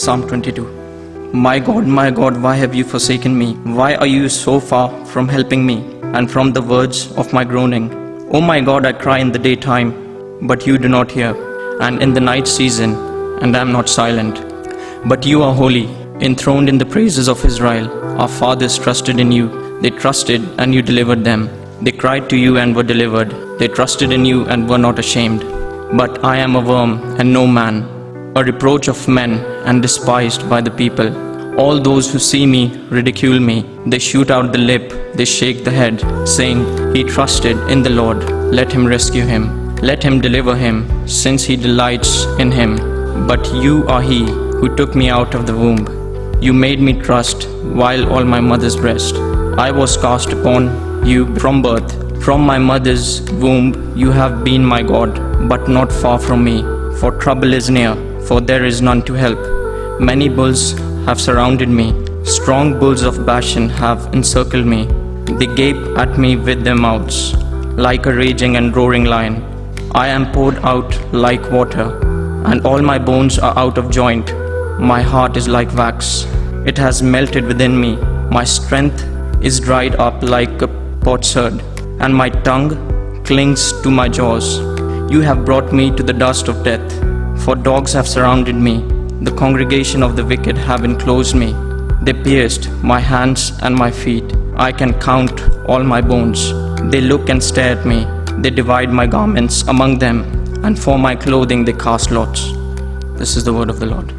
Psalm 22. My God, why have you forsaken me? Why are you so far from helping me and from the words of my groaning? O my God, I cry in the daytime, but you do not hear, and in the night season, and I am not silent. But you are holy, enthroned in the praises of Israel. Our fathers trusted in you. They trusted, and you delivered them. They cried to you and were delivered. They trusted in you and were not ashamed. But I am a worm and no man, a reproach of men and despised by the people. All those who see me ridicule me. They shoot out the lip, they shake the head, saying, He trusted in the Lord. Let him rescue him. Let him deliver him, since he delights in him. But you are he who took me out of the womb. You made me trust while on my mother's breast. I was cast upon you from birth. From my mother's womb you have been my God, but not far from me. For trouble is near, for there is none to help. Many bulls have surrounded me. Strong bulls of Bashan have encircled me. They gape at me with their mouths, like a raging and roaring lion. I am poured out like water, and all my bones are out of joint. My heart is like wax. It has melted within me. My strength is dried up like a potsherd, and my tongue clings to my jaws. You have brought me to the dust of death, for dogs have surrounded me. The congregation of the wicked have enclosed me. They pierced my hands and my feet. I can count all my bones. They look and stare at me. They divide my garments among them, and for my clothing they cast lots. This is the word of the Lord.